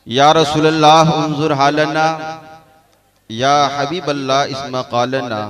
या रसूलल्लाह उन्जुर हालना या हबीबल्लाह इस्मा कालना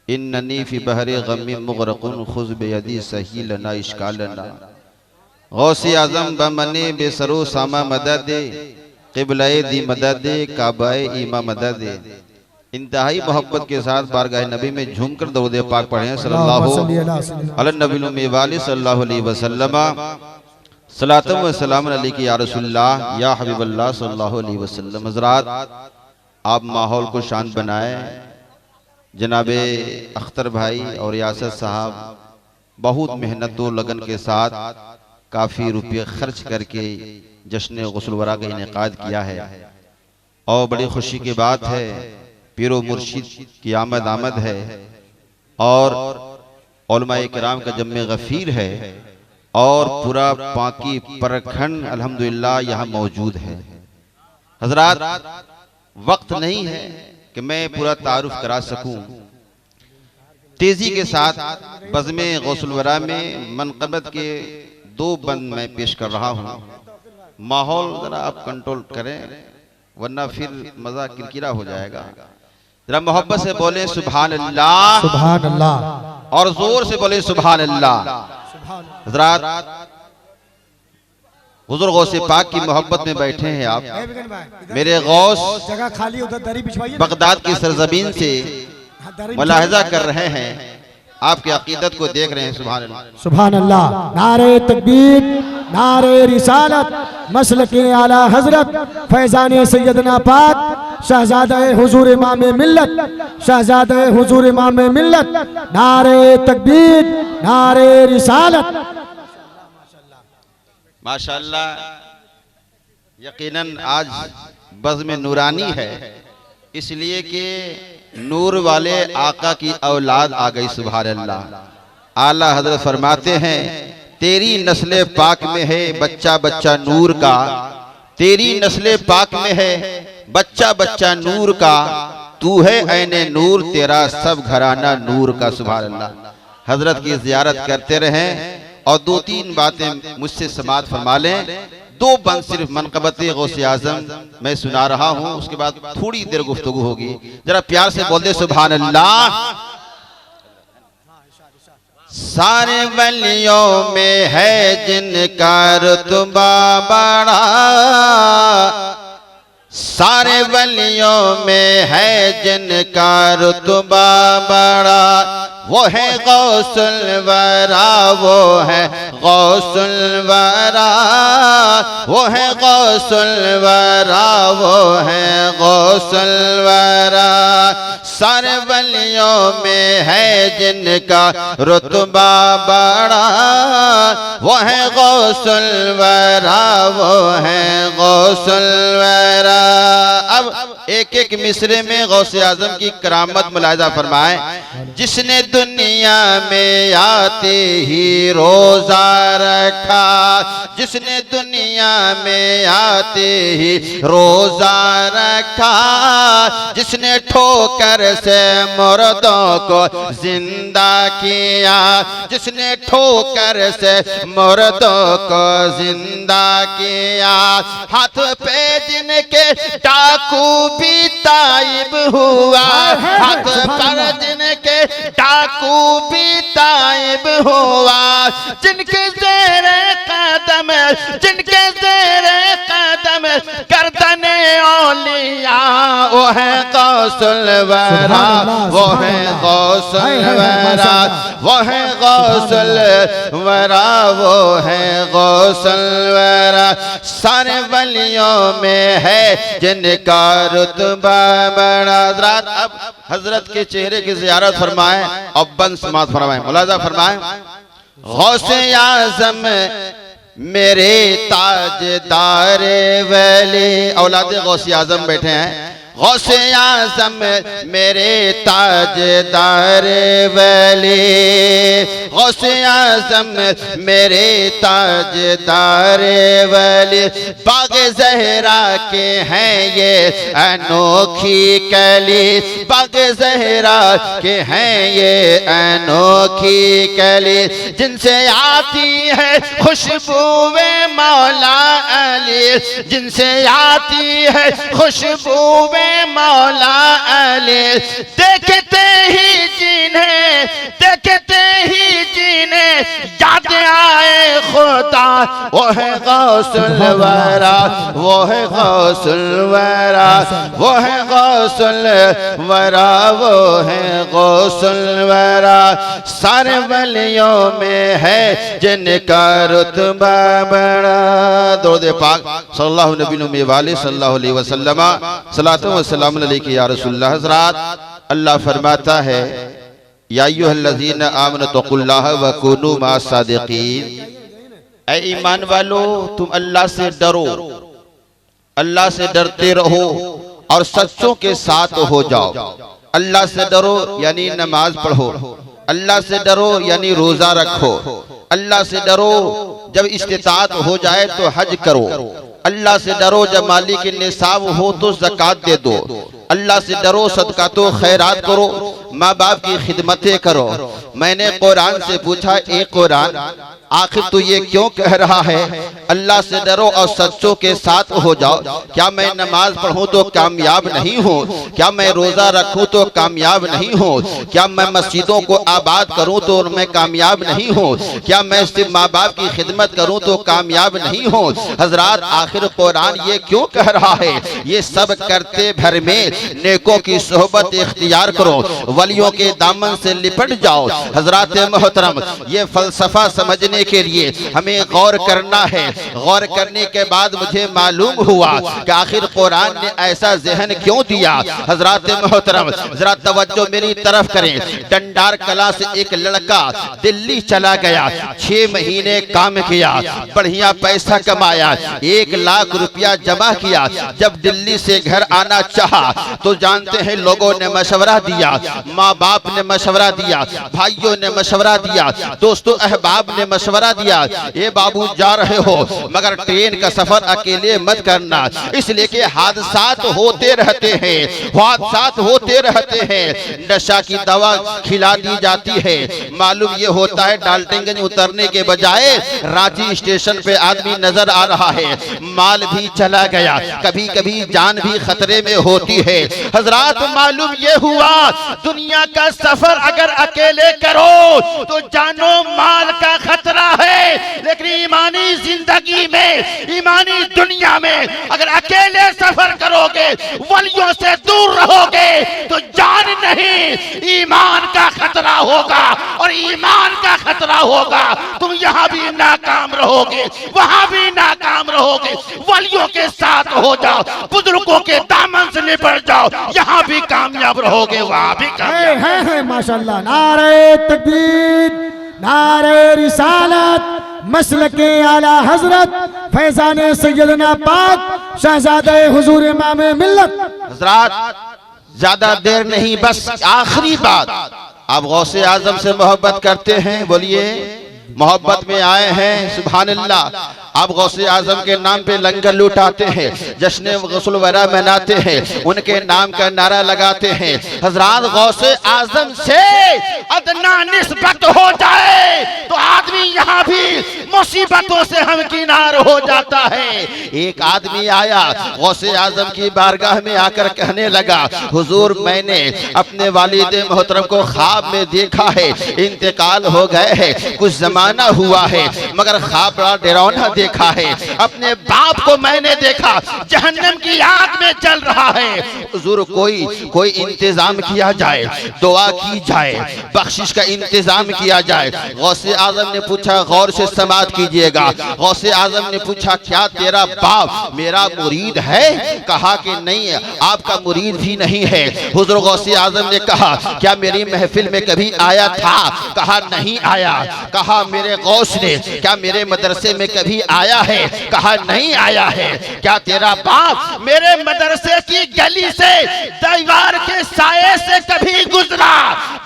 इन्ननी फी बहरे गम्मी मुगरकुन खुज़ बियदी सही लना इश्कालना गौसे आज़म बमने बेसरो सामा मदद क़िबलाए दी मदद काबाए ईमा मदद। इंतहाई मोहब्बत के साथ बारगाह नबी में झूमकर दरूद पाक पढ़ें सल्लल्लाहु अलैहि वसल्लम। सलातम व सलाम अलैका या रसूलल्लाह या हबीबल्लाह सल्लल्लाहु अलैहि वसल्लम। हज़रात, आप माहौल को शांत बनाएं। जनाबे अख्तर भाई और यासर साहब बहुत मेहनत व लगन के साथ काफ़ी रुपये खर्च करके जश्न गुस्ल वरा का इनेकाद किया है और बड़ी खुशी की बात है। पीरो मुर्शिद की आमद है और उलमाए किराम का जम्मे गफीर है और पूरा पाकी प्रखंड अल्हम्दुलिल्लाह यहाँ मौजूद है। हजरात, वक्त नहीं है कि मैं पूरा तारुफ करा सकूं। तेजी के साथ बज़्मे गौसुल वरा में मनक़बत के दो बंद मैं पेश कर रहा हूँ। माहौल जरा आप कंट्रोल करें वरना फिर मजा किरकिरा हो जाएगा। जरा मोहब्बत से बोले सुभान अल्लाह, सुभान अल्लाह, और जोर से बोले सुभान अल्लाह। हज़रात, हुज़ूर गौसे पाक की मोहब्बत में बैठे हैं आप। मेरे गौस जगह खाली उधर दरी बिछवाइए। बगदाद की सरजमीन से मुलाहिजा कर रहे हैं, आपके अकीदत को देख रहे हैं। सुभान अल्लाह, सुभान अल्लाह। नारे तकबीर, नारे रिसालत, मसलके आला हजरत फैजाने सैयदना पाक शहजादा हुजूर इमाम मिल्लत, शहजादा हुजूर इमाम मिल्लत। नारे तकबीर, नारे रिसालत। माशाअल्लाह, यकीनन आज बज़्म नूरानी है, इसलिए कि नूर वाले आका की औलाद आ गई। सुभान अल्लाह। आला हजरत फरमाते हैं, तेरी नस्ले पाक में है बच्चा बच्चा नूर का, तेरी नस्ले पाक में है बच्चा बच्चा नूर का, तू है ऐने नूर तेरा सब घराना नूर का। सुभान अल्लाह। हजरत की ज़ियारत करते रहें और दो तीन बातें मुझसे समाअत फरमा लें। दो बंद सिर्फ मनक़बत गौसे आज़म मैं सुना रहा हूँ, उसके बाद थोड़ी देर गुफ्तगू होगी। जरा प्यार से बोल दे सुभान अल्लाह। सारे वलियों में है जिनका रुतबा बड़ा, सारे वलियों में है जिनका रुतबा बड़ा, वो है गौसुल वरा, वो है गौसुल वरा, वो है गौसुल वरा, वो है गौसुल वरा। सारे वलियों में है जिनका रुतबा बड़ा, वो है गौसुल वरा, वो है गौसुल वरा। अब एक एक मिसरे में गौसे आज़म की करामत मुलाहिजा फरमाए। जिसने दुनिया में आते ही रोजा रखा, जिसने दुनिया में आते ही रोजा रखा, जिसने ठोकर से मुर्दों को जिंदा किया, जिसने ठोकर से मुर्दों को जिंदा किया, हाथ पे जिनके डाकू भी ताइब हुआ, हाथ पर जिनके डाकू भी ताइब हुआ, जिनके ज़ेरे कदम, जिनके ज़ेरे कदम गर्दने औलिया, वो है गौसुल वरा, वो है गौसुल वरा, वो है गौसुल वरा, वो है गौसुल वरा। सारे वलियों में है जिनका रुतबा बड़ा। अब हजरत के चेहरे की ज़ियारत फरमाएं और बंद समाअत फरमाएं, मुलाहिजा फरमाएं। गौसे आज़म मेरे ताजदार वली, औलाद गौसे आज़म बैठे हैं। गौसे आज़म मेरे ताजदार वली, गौसे आज़म मेरे ताजदार वली, बाग ज़हरा के हैं ये अनोखी कली, बाग ज़हरा के हैं ये अनोखी कली, जिनसे आती है खुशबूए मौला अली, जिनसे आती है खुशबूए मौला अली, देखते ही जिन्हें याद आए खुदा, वो है गौसुल वरा, वो है गौसुल वरा, वो है गौसुल वरा, वो है गौसुल वरा। सारे वलियों में है जिनका रुतबा बड़ा। दरूद पाक सल्लल्लाहु अलैहि वसल्लम, सलातो व सलाम अलैका या रसूलल्लाह। हज़रात, अल्लाह फरमाता है या अय्युहल्लज़ीना आमनु तक़ुल्लाह व कूनू मअस सादिक़ीन। ऐ ईमान वालो, तुम अल्लाह से डरो, अल्लाह से डरते रहो और सच्चों के साथ हो जाओ। अल्लाह से डरो यानी नमाज पढ़ो, अल्लाह से डरो यानी रोजा रखो, अल्लाह से डरो जब इस्तिताअत हो जाए तो हज करो, अल्लाह से डरो जब माली के निसाब हो तो ज़कात दे दो, अल्लाह से डरो सदका तो खैरात करो, माँ बाप की खिदमतें करो। मैंने कुरान से पूछा, ए कुरान, आखिर तू ये क्यों कह रहा है अल्लाह से डरो और सच्चों के साथ हो जाओ? क्या मैं नमाज पढ़ूं तो कामयाब नहीं हूँ? क्या मैं रोजा रखूं तो कामयाब नहीं हूँ? क्या मैं मस्जिदों को आबाद करूं तो मैं कामयाब नहीं हूँ? क्या मैं सिर्फ माँ बाप की खिदमत करूं तो कामयाब नहीं हूँ? हजरात, आखिर कुरान ये क्यों कह रहा है? ये सब करते भर में नेकों की सोहबत इख्तियार करो, वलियों के दामन से लिपट जाओ। हजरात मोहतरम, ये फलसफा समझने के लिए हमें गौर करना है। गौर करने के बाद मुझे मालूम हुआ कि आखिर कुरान ने ऐसा ज़हन क्यों दिया। हजरात मोहतरम, जरा तवज्जो मेरी तरफ करें। डंडार कला से एक लड़का दिल्ली चला गया, 6 महीने काम किया, बढ़िया पैसा कमाया, 1 लाख रुपया जमा किया। जब दिल्ली से घर आना चाहा तो जानते हैं लोगों ने मशवरा दिया, माँ बाप ने मशवरा दिया, भाइयों ने मशवरा दिया, दोस्तों अहबाब ने मशवरा दिया, ये बाबू जा रहे हो मगर ट्रेन का सफर अकेले मत करना, इसलिए कि हादसात होते रहते हैं, हादसात होते रहते हैं। नशा की दवा खिला दी जाती है, मालूम ये होता है डाल्टनगंज उतरने के बजाय रांची स्टेशन पे आदमी नजर आ रहा है, माल भी चला गया, कभी कभी जान भी खतरे में होती है। हजरात, मालूम ये हुआ दुनिया का सफर अगर अकेले करो तो जानो माल का खतरा है, लेकिन ईमानी जिंदगी में, ईमानी दुनिया में अगर अकेले सफर करोगे, वलियों से दूर रहोगे तो जान नहीं ईमान का खतरा होगा, और ईमान का खतरा होगा तुम यहाँ भी नाकाम रहोगे, वहां भी नाकाम रहोगे। वलियों के साथ हो जाओ, बुजुर्गों के दामन से निपट जाओ, यहाँ भी कामयाब रहोगे, वहां भी कामयाब। है माशाल्लाह। नारे तकबीर, नारे रिसालत, मसलके आला हजरत फैजाने सैयदना पाक शहजादे हुजूर इमाम मिल्लत। हजरात, ज्यादा देर नहीं, बस आखिरी बात। आप गौसे आजम से मोहब्बत करते हैं, बोलिए मोहब्बत में आए हैं, सुभान अल्लाह। आप गौसे आजम के नाम पे लंगर लुटाते हैं, जश्न गस्ल वरा मनाते हैं, उनके नाम का नारा लगाते हैं। हजरात, गौसे आजम से अदना निस्बत हो जाए तो आदमी यहाँ भी मुसीबतों से हमकिनार हो जाता है। एक आदमी आया गौसे आजम की बारगाह में आकर कहने लगा, हुजूर मैंने अपने वालिद मोहतरम को ख्वाब में देखा है, इंतकाल हो गए हैं, कुछ जमाना हुआ है, मगर ख्वाब बड़ा डरावना देखा है। अपने बाप को मैंने देखा जहन्नम की आग में चल रहा है। हुजूर कोई इंतजाम किया जाए, दुआ की जाए, बख्शिश का इंतजाम किया जाए। गौसे आजम ने पूछा, गौर से समात कीजिएगा। गौसे आजम ने पूछा, क्या तेरा बाप मेरा मुरीद है? कहा कि नहीं, आपका मुरीद भी नहीं है। हुजूर गौसे आजम ने कहा, क्या मेरी महफिल में कभी आया था? कहा नहीं आया। कहा मेरे गौस ने क्या मेरे मदरसे में कभी आया है? कहा नहीं आया है। क्या तेरा बाप मेरे मदरसे की गली से दीवार के साये से कभी गुजरा?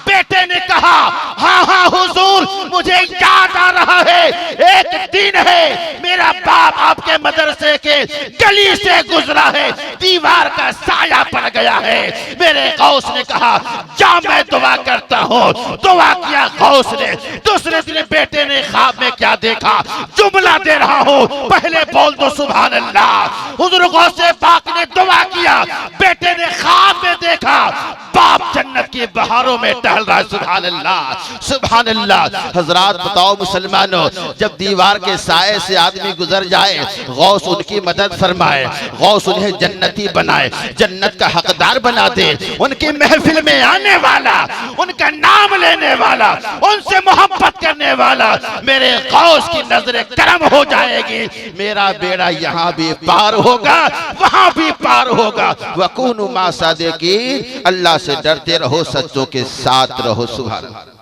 बेटे ने कहा हाँ हाँ हुजूर, मुझे याद आ रहा है, एक दिन है मेरा बाप आपके मदरसे के गली से गुजरा है, दीवार का साया पड़ गया है। मेरे गौस ने कहा जा मैं दुआ करता हूँ। दुआ किया गौस ने। दूसरे दिन बेटे ने ख्वाब में क्या देखा? जुमला दे रहा हूँ, पहले बोल दो सुभान अल्लाह। हुजूर गौसे पाक ने दुआ किया, बेटे ने ख्वाब में देखा बाप जन्नत की बहारों में टहल रहा है। सुभान अल्लाह सुभान अल्लाह। हजरात बताओ मुसलमानों, जब दीवार के साए से आदमी गुजर जाए, गौस उनकी मदद फरमाए, गौस उन्हें जन्नती बनाए, जन्नत का हकदार बना दे, उनकी महफिल में आने वाला, उनका नाम लेने वाला, उनसे मोहब्बत करने वाला मेरे गौस की नजर करम हो जाएगी। मेरा बेड़ा यहाँ भी पार होगा, वहां भी पार होगा। वकूनु मा सादिकीन, अल्लाह से डरते रहो, सच्चों के साथ रहो। सुभान अल्लाह।